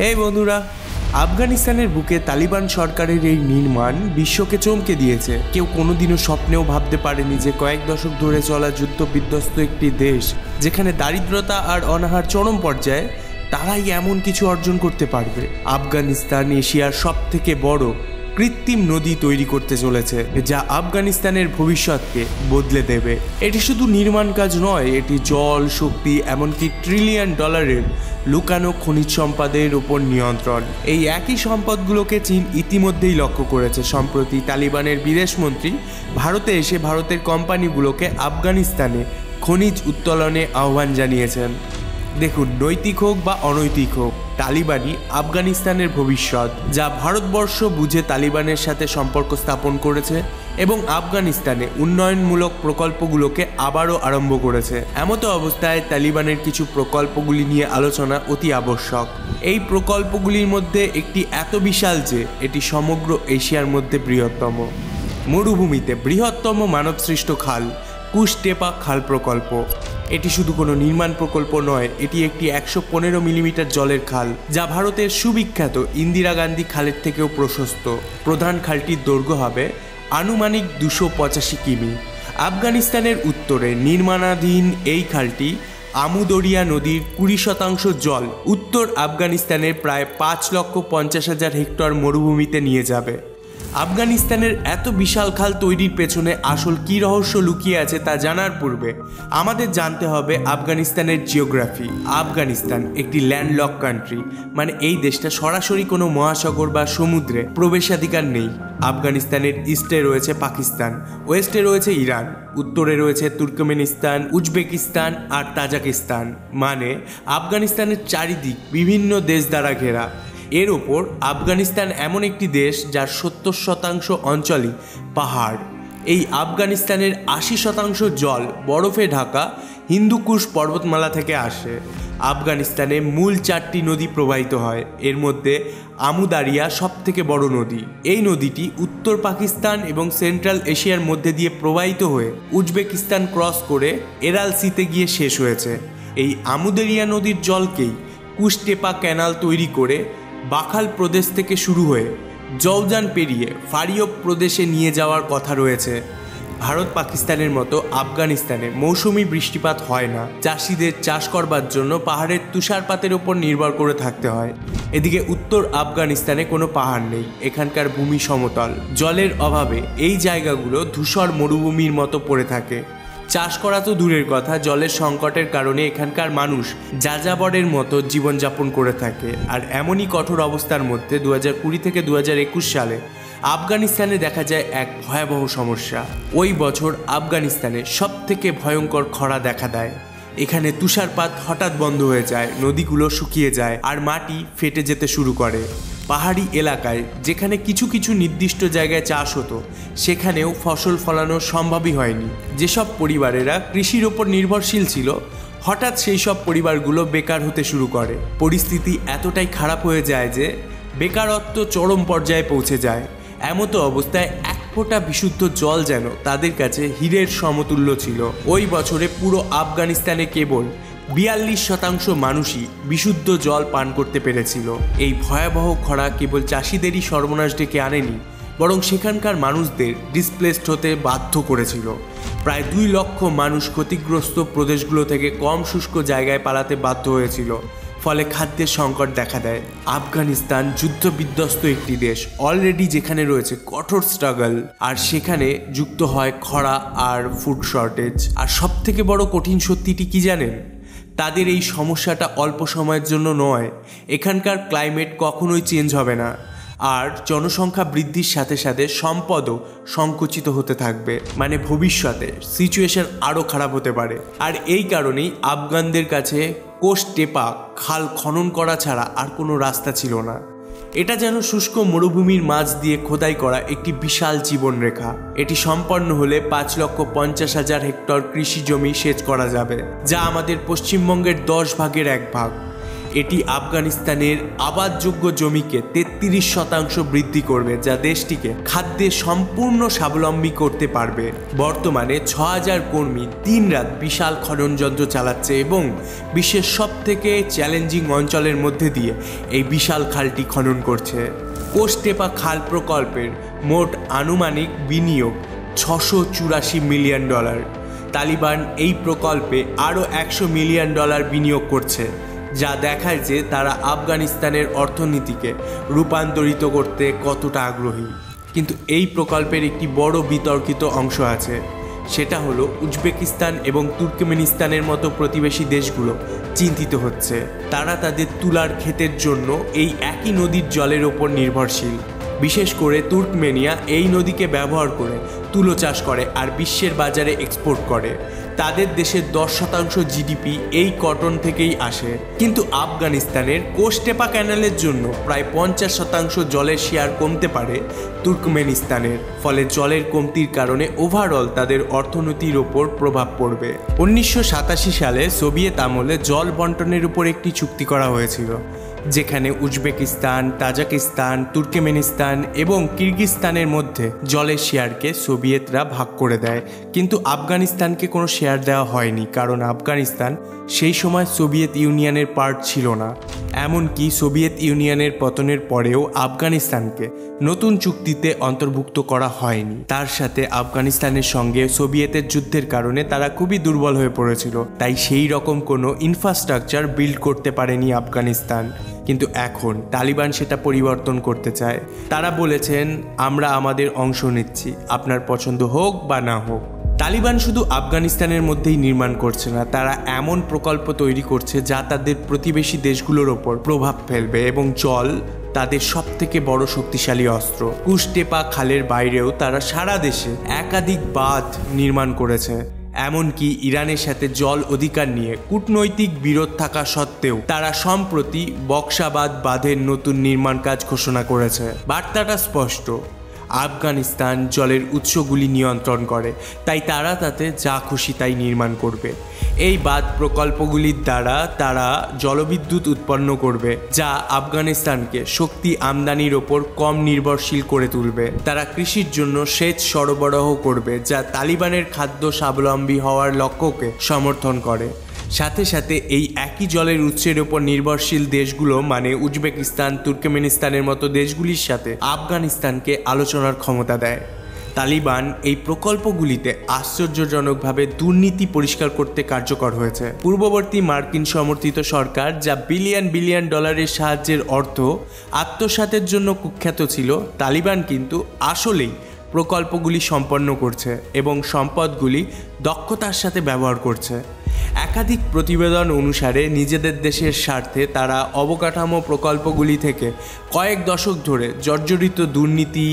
এই বন্ধুরা, আফগানিস্তানের বুকে তালিবান সরকারের এই নির্মাণ বিশ্বকে চমকে দিয়েছে। কেউ কোনোদিনও স্বপ্নেও ভাবতে পারেনি যে কয়েক দশক ধরে চলা যুদ্ধ বিধ্বস্ত একটি দেশ, যেখানে দারিদ্রতা আর অনাহার চরম পর্যায়ে, তারাই এমন কিছু অর্জন করতে পারবে। আফগানিস্তান এশিয়ার সবথেকে বড় কৃত্রিম নদী তৈরি করতে চলেছে, যা আফগানিস্তানের ভবিষ্যৎকে বদলে দেবে। এটি শুধু নির্মাণ কাজ নয়, এটি জল, শক্তি, এমনকি ট্রিলিয়ন ডলারের লুকানো খনিজ সম্পদের উপর নিয়ন্ত্রণ। এই একই সম্পদগুলোকে চীন ইতিমধ্যেই লক্ষ্য করেছে। সম্প্রতি তালিবানের বিদেশমন্ত্রী ভারতে এসে ভারতের কোম্পানিগুলোকে আফগানিস্তানে খনিজ উত্তোলনে আহ্বান জানিয়েছেন। দেখুন, নৈতিক হোক বা অনৈতিক হোক, তালিবানই আফগানিস্তানের ভবিষ্যৎ। যা ভারতবর্ষ বুঝে তালিবানের সাথে সম্পর্ক স্থাপন করেছে এবং আফগানিস্তানে উন্নয়নমূলক প্রকল্পগুলোকে আবারও আরম্ভ করেছে। এমতো অবস্থায় তালিবানের কিছু প্রকল্পগুলি নিয়ে আলোচনা অতি আবশ্যক। এই প্রকল্পগুলির মধ্যে একটি এত বিশাল যে এটি সমগ্র এশিয়ার মধ্যে বৃহত্তম। মরুভূমিতে বৃহত্তম মানবসৃষ্ট খাল কুশটেপা খাল প্রকল্প। এটি শুধু কোনো নির্মাণ প্রকল্প নয়, এটি একটি 115 মিলিমিটার জলের খাল, যা ভারতের সুবিখ্যাত ইন্দিরা গান্ধী খালের থেকেও প্রশস্ত। প্রধান খালটির দৈর্ঘ্য হবে আনুমানিক 285 কিমি। আফগানিস্তানের উত্তরে নির্মাণাধীন এই খালটি আমুদরিয়া নদীর 20% জল উত্তর আফগানিস্তানের প্রায় 5,50,000 হেক্টর মরুভূমিতে নিয়ে যাবে। আফগানিস্তানের এত বিশাল খাল তৈরির পেছনে আসল কী রহস্য লুকিয়ে আছে তা জানার পূর্বে আমাদের জানতে হবে আফগানিস্তানের জিওগ্রাফি। আফগানিস্তান একটি ল্যান্ডলক কান্ট্রি, মানে এই দেশটা সরাসরি কোনো মহাসাগর বা সমুদ্রে প্রবেশাধিকার নেই। আফগানিস্তানের ইস্টে রয়েছে পাকিস্তান, ওয়েস্টে রয়েছে ইরান, উত্তরে রয়েছে তুর্কমেনিস্তান, উজবেকিস্তান আর তাজিকিস্তান। মানে আফগানিস্তানের চারিদিক বিভিন্ন দেশ দ্বারা ঘেরা। এর ওপর আফগানিস্তান এমন একটি দেশ যার 70% অঞ্চলই পাহাড়। এই আফগানিস্তানের 80% জল বরফে ঢাকা হিন্দুকুশ পর্বতমালা থেকে আসে। আফগানিস্তানে মূল 4টি নদী প্রবাহিত হয়, এর মধ্যে আমুদারিয়া সবথেকে বড় নদী। এই নদীটি উত্তর পাকিস্তান এবং সেন্ট্রাল এশিয়ার মধ্যে দিয়ে প্রবাহিত হয়ে উজবেকিস্তান ক্রস করে এরাল সিতে গিয়ে শেষ হয়েছে। এই আমুদারিয়া নদীর জলকেই কুশটেপা ক্যানাল তৈরি করে বাখাল প্রদেশ থেকে শুরু হয়ে জৌজান পেরিয়ে ফারিয়ব প্রদেশে নিয়ে যাওয়ার কথা রয়েছে। ভারত পাকিস্তানের মতো আফগানিস্তানে মৌসুমি বৃষ্টিপাত হয় না। চাষিদের চাষ করবার জন্য পাহাড়ের তুষারপাতের ওপর নির্ভর করে থাকতে হয়। এদিকে উত্তর আফগানিস্তানে কোনো পাহাড় নেই, এখানকার ভূমি সমতল। জলের অভাবে এই জায়গাগুলো ধূসর মরুভূমির মতো পড়ে থাকে। চাষ করা তো দূরের কথা, জলের সংকটের কারণে এখানকার মানুষ যাযাবরের মতো জীবনযাপন করে থাকে। আর এমনই কঠোর অবস্থার মধ্যে 2020 থেকে 2021 সালে আফগানিস্তানে দেখা যায় এক ভয়াবহ সমস্যা। ওই বছর আফগানিস্তানে সবথেকে ভয়ঙ্কর খরা দেখা দেয়। এখানে তুষারপাত হঠাৎ বন্ধ হয়ে যায়, নদীগুলো শুকিয়ে যায় আর মাটি ফেটে যেতে শুরু করে। পাহাড়ি এলাকায় যেখানে কিছু কিছু নির্দিষ্ট জায়গায় চাষ হতো, সেখানেও ফসল ফলানো সম্ভবই হয়নি। যেসব পরিবারেরা কৃষির ওপর নির্ভরশীল ছিল, হঠাৎ সেই সব পরিবারগুলো বেকার হতে শুরু করে। পরিস্থিতি এতটাই খারাপ হয়ে যায় যে বেকারত্ব চরম পর্যায়ে পৌঁছে যায়। এমতো অবস্থায় এক ফোঁটা বিশুদ্ধ জল যেন তাদের কাছে হীরের সমতুল্য ছিল। ওই বছরে পুরো আফগানিস্তানে কেবল 42% মানুষই বিশুদ্ধ জল পান করতে পেরেছিল। এই ভয়াবহ খরা কেবল চাষিদেরই সর্বনাশ ডেকে আনেনি, বরং সেখানকার মানুষদের ডিসপ্লেসড হতে বাধ্য করেছিল। প্রায় 2 লক্ষ মানুষ ক্ষতিগ্রস্ত প্রদেশগুলো থেকে কম শুষ্ক জায়গায় পালাতে বাধ্য হয়েছিল। ফলে খাদ্যের সংকট দেখা দেয়। আফগানিস্তান যুদ্ধ বিধ্বস্ত একটি দেশ অলরেডি, যেখানে রয়েছে কঠোর স্ট্রাগল, আর সেখানে যুক্ত হয় খরা আর ফুড শর্টেজ। আর সবথেকে বড় কঠিন সত্যিটি কি জানেন? তাদের এই সমস্যাটা অল্প সময়ের জন্য নয়। এখানকার ক্লাইমেট কখনোই চেঞ্জ হবে না, আর জনসংখ্যা বৃদ্ধির সাথে সাথে সম্পদও সংকুচিত হতে থাকবে। মানে ভবিষ্যতে সিচুয়েশন আরও খারাপ হতে পারে। আর এই কারণেই আফগানদের কাছে কুশটেপা খাল খনন করা ছাড়া আর কোনো রাস্তা ছিল না। এটা যেন শুষ্ক মরুভূমির মাঝ দিয়ে খোদাই করা একটি বিশাল জীবনরেখা। এটি সম্পন্ন হলে 5,50,000 হেক্টর কৃষি জমি সেচ করা যাবে, যা আমাদের পশ্চিমবঙ্গের 10 ভাগের 1 ভাগ। এটি আফগানিস্তানের আবাদযোগ্য জমিকে 33% বৃদ্ধি করবে, যা দেশটিকে খাদ্যে সম্পূর্ণ স্বাবলম্বী করতে পারবে। বর্তমানে 6000 কর্মী দিনরাত বিশাল খনন যন্ত্র চালাচ্ছে এবং বিশ্বের সবথেকে চ্যালেঞ্জিং অঞ্চলের মধ্যে দিয়ে এই বিশাল খালটি খনন করছে। কোস্টেপা খাল প্রকল্পের মোট আনুমানিক বিনিয়োগ $684 মিলিয়ন। তালিবান এই প্রকল্পে আরও $100 মিলিয়ন বিনিয়োগ করছে, যা দেখায় যে তারা আফগানিস্তানের অর্থনীতিকে রূপান্তরিত করতে কতটা আগ্রহী। কিন্তু এই প্রকল্পের একটি বড় বিতর্কিত অংশ আছে, সেটা হলো উজবেকিস্তান এবং তুর্কমেনিস্তানের মতো প্রতিবেশী দেশগুলো চিন্তিত হচ্ছে। তারা তাদের তুলার ক্ষেতের জন্য এই একই নদীর জলের ওপর নির্ভরশীল। বিশেষ করে তুর্কমেনিয়া এই নদীকে ব্যবহার করে তুলো চাষ করে আর বিশ্বের বাজারে এক্সপোর্ট করে। তাদের দেশের 10% জিডিপি এই কটন থেকেই আসে। কিন্তু আফগানিস্তানের কোস্টেপা ক্যানালের জন্য প্রায় 50% জলের শেয়ার কমতে পারে তুর্কমেনিস্তানের। ফলে জলের কমতির কারণে ওভারঅল তাদের অর্থনীতির ওপর প্রভাব পড়বে। 1987 সালে সোভিয়েত আমলে জল বন্টনের উপর একটি চুক্তি করা হয়েছিল, যেখানে উজবেকিস্তান, তাজিকিস্তান, তুর্কমেনিস্তান এবং কিরগিজস্তানের মধ্যে জলের শেয়ারকে সোভিয়েতরা ভাগ করে দেয়। কিন্তু আফগানিস্তানকে কোনো শেয়ার দেওয়া হয়নি, কারণ আফগানিস্তান সেই সময় সোভিয়েত ইউনিয়নের পার্ট ছিল না। এমনকি সোভিয়েত ইউনিয়নের পতনের পরেও আফগানিস্তানকে নতুন চুক্তিতে অন্তর্ভুক্ত করা হয়নি। তার সাথে আফগানিস্তানের সঙ্গে সোভিয়েতের যুদ্ধের কারণে তারা খুবই দুর্বল হয়ে পড়েছিল, তাই সেই রকম কোনো ইনফ্রাস্ট্রাকচার বিল্ড করতে পারেনি আফগানিস্তান। কিন্তু এখন তালিবান সেটা পরিবর্তন করতে চায়। তারা বলেছেন, আমরা আমাদের অংশ নিচ্ছি, আপনার পছন্দ হোক বা না হোক। তালিবান শুধু আফগানিস্তানের মধ্যেই নির্মাণ করছে না, তারা এমন প্রকল্প তৈরি করছে যা তাদের প্রতিবেশী দেশগুলোর ওপর প্রভাব ফেলবে এবং জল তাদের সবথেকে বড় শক্তিশালী অস্ত্র। কোস্টেপা খালের বাইরেও তারা সারা দেশে একাধিক বাঁধ নির্মাণ করেছে। এমনকি ইরানের সাথে জল অধিকার নিয়ে কূটনৈতিক বিরোধ থাকা সত্ত্বেও তারা সম্প্রতি বক্সাবাদ বাঁধের নতুন নির্মাণ কাজ ঘোষণা করেছে। বার্তাটা স্পষ্ট, আফগানিস্তান জলের উৎসগুলি নিয়ন্ত্রণ করে, তাই তারা তাতে যা খুশি তাই নির্মাণ করবে। এই বাঁধ প্রকল্পগুলির দ্বারা তারা জলবিদ্যুৎ উৎপন্ন করবে, যা আফগানিস্তানকে শক্তি আমদানির ওপর কম নির্ভরশীল করে তুলবে। তারা কৃষির জন্য সেচ সরবরাহ করবে, যা তালিবানের খাদ্য স্বাবলম্বী হওয়ার লক্ষ্যকে সমর্থন করে। সাথে সাথে এই একই জলের উৎসের ওপর নির্ভরশীল দেশগুলো মানে উজবেকিস্তান, তুর্কমেনিস্তানের মতো দেশগুলির সাথে আফগানিস্তানকে আলোচনার ক্ষমতা দেয়। তালিবান এই প্রকল্পগুলিতে আশ্চর্যজনকভাবে দুর্নীতি পরিষ্কার করতে কার্যকর হয়েছে। পূর্ববর্তী মার্কিন সমর্থিত সরকার যা বিলিয়ন বিলিয়ন ডলারের সাহায্যের অর্থ আত্মসাতের জন্য কুখ্যাত ছিল, তালিবান কিন্তু আসলেই প্রকল্পগুলি সম্পন্ন করছে এবং সম্পদগুলি দক্ষতার সাথে ব্যবহার করছে। একাধিক প্রতিবেদন অনুসারে নিজেদের দেশের স্বার্থে তারা অবকাঠামো প্রকল্পগুলি থেকে কয়েক দশক ধরে জর্জরিত দুর্নীতি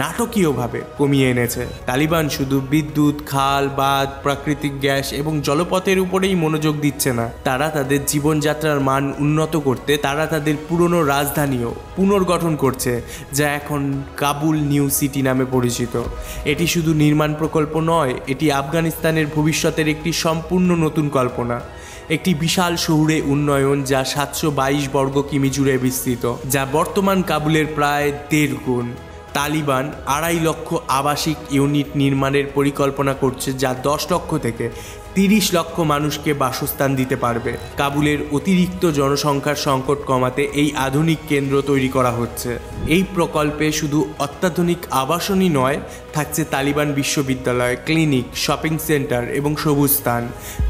নাটকীয়ভাবে কমিয়ে এনেছে। তালিবান শুধু বিদ্যুৎ, খাল, বাঁধ, প্রাকৃতিক গ্যাস এবং জলপথের উপরেই মনোযোগ দিচ্ছে না, তারা তাদের জীবনযাত্রার মান উন্নত করতে তারা তাদের পুরনো রাজধানীও পুনর্গঠন করছে, যা এখন কাবুল নিউ সিটি নামে পরিচিত। এটি শুধু নির্মাণ প্রকল্প নয়, এটি আফগানিস্তানের ভবিষ্যতের একটি সম্পূর্ণ নতুন কল্পনা। একটি বিশাল শহুরে উন্নয়ন যা 722 বর্গ কিমি জুড়ে বিস্তৃত, যা বর্তমান কাবুলের প্রায় 1.5 গুণ। তালিবান 2.5 লক্ষ আবাসিক ইউনিট নির্মাণের পরিকল্পনা করছে, যা 10 লক্ষ থেকে 30 লক্ষ মানুষকে বাসস্থান দিতে পারবে। কাবুলের অতিরিক্ত জনসংখ্যার সংকট কমাতে এই আধুনিক কেন্দ্র তৈরি করা হচ্ছে। এই প্রকল্পে শুধু অত্যাধুনিক আবাসনই নয়, থাকছে তালিবান বিশ্ববিদ্যালয়, ক্লিনিক, শপিং সেন্টার এবং সবুজ স্থান,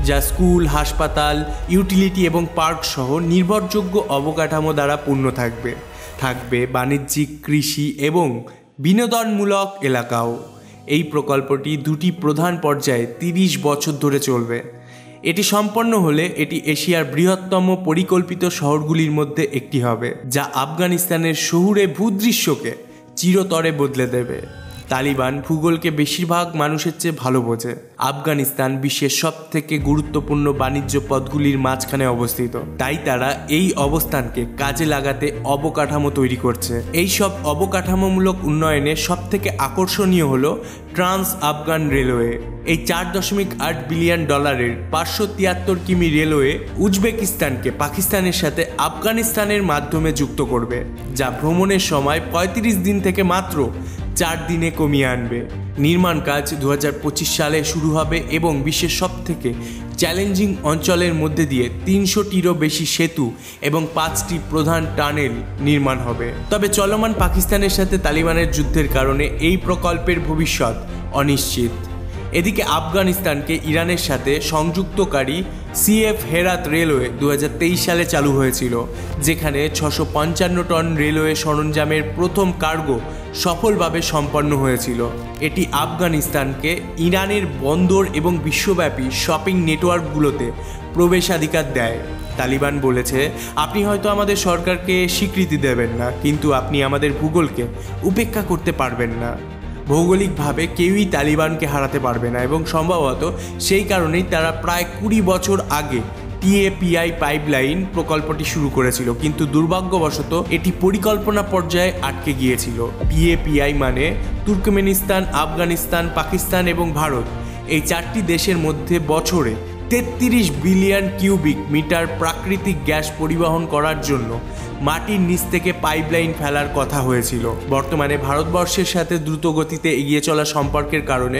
যা স্কুল, হাসপাতাল, ইউটিলিটি এবং পার্ক সহ নির্ভরযোগ্য অবকাঠামো দ্বারা পূর্ণ থাকবে। বাণিজ্যিক, কৃষি এবং বিনোদনমূলক এলাকাও। এই প্রকল্পটি 2টি প্রধান পর্যায়ে 30 বছর ধরে চলবে। এটি সম্পন্ন হলে এটি এশিয়ার বৃহত্তম পরিকল্পিত শহরগুলির মধ্যে একটি হবে, যা আফগানিস্তানের শহুরে ভূদৃশ্যকে চিরতরে বদলে দেবে। তালিবান ভূগোলকে বেশিরভাগ মানুষের চেয়ে ভালো বোঝে। আফগানিস্তান বিশ্বের সব থেকে গুরুত্বপূর্ণ বাণিজ্য পথগুলির মাঝখানে অবস্থিত, তাই তারা এই অবস্থানকে কাজে লাগাতে অবকাঠামো তৈরি করছে। এই সব অবকাঠামোমূলক উন্নয়নে সব থেকে আকর্ষণীয় হলো ট্রান্স আফগান রেলওয়ে। এই $4.8 বিলিয়ন 573 কিমি রেলওয়ে উজবেকিস্তানকে পাকিস্তানের সাথে আফগানিস্তানের মাধ্যমে যুক্ত করবে, যা ভ্রমণের সময় 35 দিন থেকে মাত্র 4 দিনে কমিয়ে আনবে। নির্মাণ কাজ 2025 সালে শুরু হবে এবং বিশ্বের সব থেকে চ্যালেঞ্জিং অঞ্চলের মধ্যে দিয়ে 300টিরও বেশি সেতু এবং 5টি প্রধান টানেল নির্মাণ হবে। তবে চলমান পাকিস্তানের সাথে তালিবানের যুদ্ধের কারণে এই প্রকল্পের ভবিষ্যৎ অনিশ্চিত। এদিকে আফগানিস্তানকে ইরানের সাথে সংযুক্তকারী সিএফ হেরাত রেলওয়ে 2023 সালে চালু হয়েছিল, যেখানে 655 টন রেলওয়ে সরঞ্জামের প্রথম কার্গো সফলভাবে সম্পন্ন হয়েছিল। এটি আফগানিস্তানকে ইরানের বন্দর এবং বিশ্বব্যাপী শপিং নেটওয়ার্কগুলোতে প্রবেশাধিকার দেয়। তালিবান বলেছে, আপনি হয়তো আমাদের সরকারকে স্বীকৃতি দেবেন না, কিন্তু আপনি আমাদের ভূগোলকে উপেক্ষা করতে পারবেন না। ভৌগোলিকভাবে কেউই তালিবানকে হারাতে পারবে না এবং সম্ভবত সেই কারণেই তারা প্রায় 20 বছর আগে TAPI পাইপলাইন প্রকল্পটি শুরু করেছিল, কিন্তু দুর্ভাগ্যবশত এটি পরিকল্পনা পর্যায়ে আটকে গিয়েছিল। TAPI মানে তুর্কমেনিস্তান, আফগানিস্তান, পাকিস্তান এবং ভারত, এই 4টি দেশের মধ্যে বছরে 33 বিলিয়ন কিউবিক মিটার প্রাকৃতিক গ্যাস পরিবহন করার জন্য মাটির নিচ থেকে পাইপলাইন ফেলার কথা হয়েছিল। বর্তমানে ভারতবর্ষের সাথে দ্রুত গতিতে এগিয়ে চলা সম্পর্কের কারণে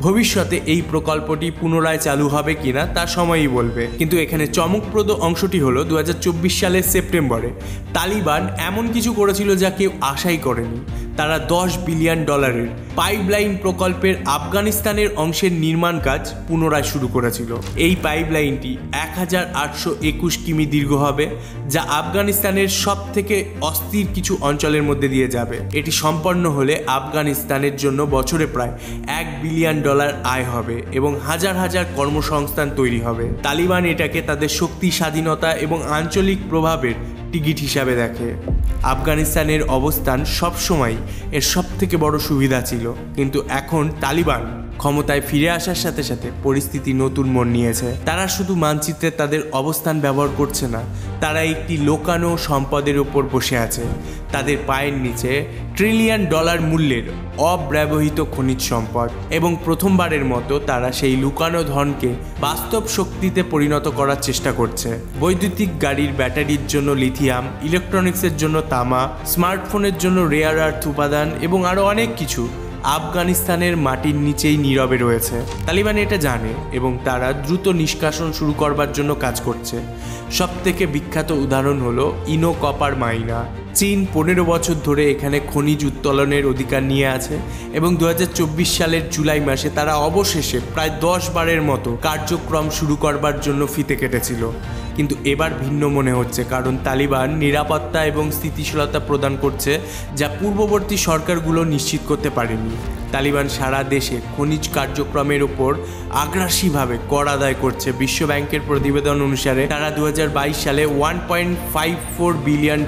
ভবিষ্যতে এই প্রকল্পটি পুনরায় চালু হবে কিনা তা সময়ই বলবে। কিন্তু এখানে চমকপ্রদ অংশটি হলো 2024 সালের সেপ্টেম্বরে তালিবান এমন কিছু করেছিল যা কেউ আশাই করেনি। তারা $10 বিলিয়ন পাইপলাইন প্রকল্পের আফগানিস্তানের অংশের নির্মাণ কাজ পুনরায় শুরু করেছিল। এই পাইপলাইনটি 1821 কিমি দীর্ঘ হবে, যা আফগানিস্তানের সব থেকে অস্থির কিছু অঞ্চলের মধ্যে দিয়ে যাবে। এটি সম্পন্ন হলে আফগানিস্তানের জন্য বছরে প্রায় $1 বিলিয়ন আয় হবে এবং হাজার হাজার কর্মসংস্থান তৈরি হবে। তালিবান এটাকে তাদের শক্তি, স্বাধীনতা এবং আঞ্চলিক প্রভাবের টিকিট হিসাবে দেখে। আফগানিস্তানের অবস্থান সবসময় এর সব থেকে বড় সুবিধা ছিল, কিন্তু এখন তালিবান ক্ষমতায় ফিরে আসার সাথে সাথে পরিস্থিতি নতুন মোড় নিয়েছে। তারা শুধু মানচিত্রে তাদের অবস্থান ব্যবহার করছে না, তারা একটি লোকানো সম্পদের উপর বসে আছে। তাদের পায়ের নিচে $1 ট্রিলিয়ন মূল্যের অব্যবহৃত খনিজ সম্পদ, এবং প্রথমবারের মতো তারা সেই লুকানো ধনকে বাস্তব শক্তিতে পরিণত করার চেষ্টা করছে। বৈদ্যুতিক গাড়ির ব্যাটারির জন্য লিথিয়াম, ইলেকট্রনিক্সের জন্য তামা, স্মার্টফোনের জন্য রেয়ার আর্থ উপাদান এবং আরও অনেক কিছু আফগানিস্তানের মাটির নিচেই নীরবে রয়েছে। তালিবান এটা জানে এবং তারা দ্রুত নিষ্কাশন শুরু করবার জন্য কাজ করছে। সবথেকে বিখ্যাত উদাহরণ হলো ইনো কপার মাইনা। চীন 15 বছর ধরে এখানে খনিজ উত্তোলনের অধিকার নিয়ে আছে এবং 2024 সালের জুলাই মাসে তারা অবশেষে প্রায় 10 বারের মতো কার্যক্রম শুরু করবার জন্য ফিতে কেটেছিল। কিন্তু এবার ভিন্ন মনে হচ্ছে, কারণ তালিবান নিরাপত্তা এবং স্থিতিশীলতা প্রদান করছে যা পূর্ববর্তী সরকারগুলো নিশ্চিত করতে পারেনি। তালিবান সারা দেশে খনিজ কার্যক্রমের ওপর আগ্রাসীভাবে কর আদায় করছে। বিশ্ব ব্যাংকের প্রতিবেদন অনুসারে তারা 2022 সালে $1.54 বিলিয়ন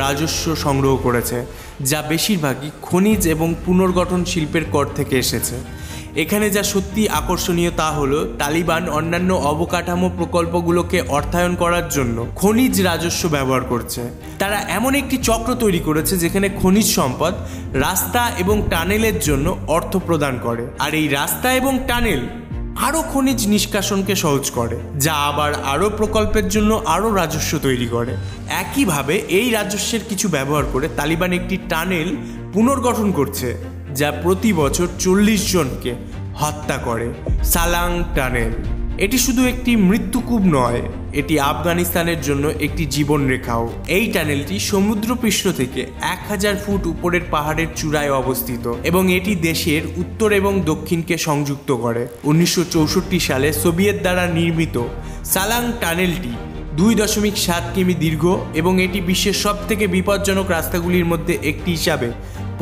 রাজস্ব সংগ্রহ করেছে, যা বেশিরভাগই খনিজ এবং পুনর্গঠন শিল্পের কর থেকে এসেছে। এখানে যা সত্যি আকর্ষণীয় তা হলো তালিবান অন্যান্য অবকাঠামো প্রকল্পগুলোকে অর্থায়ন করার জন্য খনিজ রাজস্ব ব্যবহার করছে। তারা এমন একটি চক্র তৈরি করেছে যেখানে খনিজ সম্পদ রাস্তা এবং টানেলের জন্য অর্থ প্রদান করে, আর এই রাস্তা এবং টানেল আরও খনিজ নিষ্কাশনকে সহজ করে, যা আবার আরও প্রকল্পের জন্য আরও রাজস্ব তৈরি করে। একইভাবে এই রাজস্বের কিছু ব্যবহার করে তালিবান একটি টানেল পুনর্গঠন করছে যা প্রতি বছর 40 জনকে হত্যা করে। সালাং টানেল এটি শুধু একটি মৃত্যুকূপ নয়, এটি আফগানিস্তানের জন্য একটি জীবনরেখাও। এই টানেলটি সমুদ্রপৃষ্ঠ থেকে 1000 ফুট উপরের পাহাড়ের চূড়ায় অবস্থিত এবং এটি দেশের উত্তর এবং দক্ষিণকে সংযুক্ত করে। 1964 সালে সোভিয়েত দ্বারা নির্মিত সালাং টানেলটি 2.7 কিমি দীর্ঘ এবং এটি বিশ্বের সবথেকে বিপজ্জনক রাস্তাগুলির মধ্যে একটি হিসাবে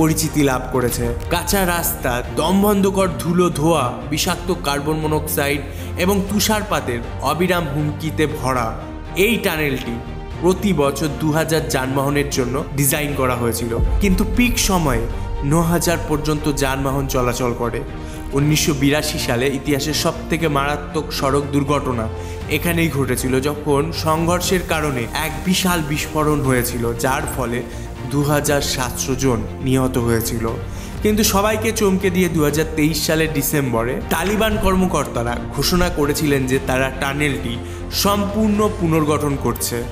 পরিচিতি লাভ করেছে। কাঁচা রাস্তা, দমবন্ধকর ধুলো ধোয়া, বিষাক্ত কার্বন মনোক্সাইড এবং তুষারপাতের অবিরাম হুমকিতে ভরা এই টানেলটি প্রতি বছর 2000 যানবাহনের জন্য ডিজাইন করা হয়েছিল, কিন্তু পিক সময়ে 9,000 পর্যন্ত যানবাহন চলাচল করে। 1982 সালে ইতিহাসের সবথেকে মারাত্মক সড়ক দুর্ঘটনা এখানেই ঘটেছিল, যখন সংঘর্ষের কারণে এক বিশাল বিস্ফোরণ হয়েছিল, যার ফলে 2,700 জন নিহত হয়েছিল। কিন্তু সবাইকে চমকে দিয়ে 2023 সালের ডিসেম্বরে তালিবান কর্মকর্তারা ঘোষণা করেছিলেন যে তারা টানেলটি সম্পূর্ণ পুনর্গঠন করছে।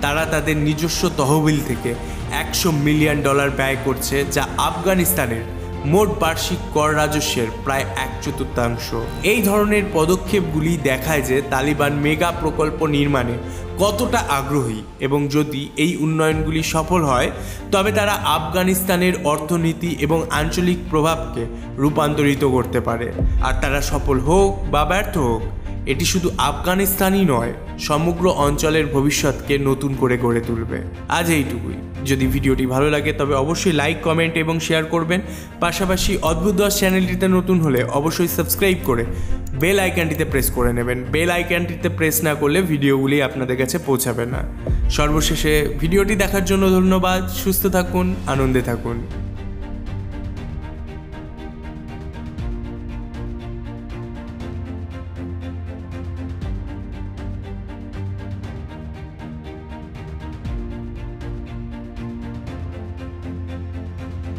তারা তাদের নিজস্ব তহবিল থেকে $100 মিলিয়ন ব্যয় করছে, যা আফগানিস্তানের মোট বার্ষিক কর রাজস্বের প্রায় 1/4। এই ধরনের পদক্ষেপগুলি দেখায় যে তালিবান মেগা প্রকল্প নির্মাণে কতটা আগ্রহী, এবং যদি এই উন্নয়নগুলি সফল হয় তবে তারা আফগানিস্তানের অর্থনীতি এবং আঞ্চলিক প্রভাবকে রূপান্তরিত করতে পারে। আর তারা সফল হোক বা ব্যর্থ হোক, এটি শুধু আফগানিস্তানই নয়, সমগ্র অঞ্চলের ভবিষ্যৎকে নতুন করে গড়ে তুলবে। আজ এইটুকুই। যদি ভিডিওটি ভালো লাগে তবে অবশ্যই লাইক, কমেন্ট এবং শেয়ার করবেন। পাশাপাশি অদ্ভুত দশ চ্যানেলটিতে নতুন হলে অবশ্যই সাবস্ক্রাইব করে বেল আইকনটিতে প্রেস করে নেবেন। বেল আইকনটিতে প্রেস না করলে ভিডিওগুলি আপনাদের কাছে পৌঁছাবে না। সর্বশেষে ভিডিওটি দেখার জন্য ধন্যবাদ। সুস্থ থাকুন, আনন্দে থাকুন।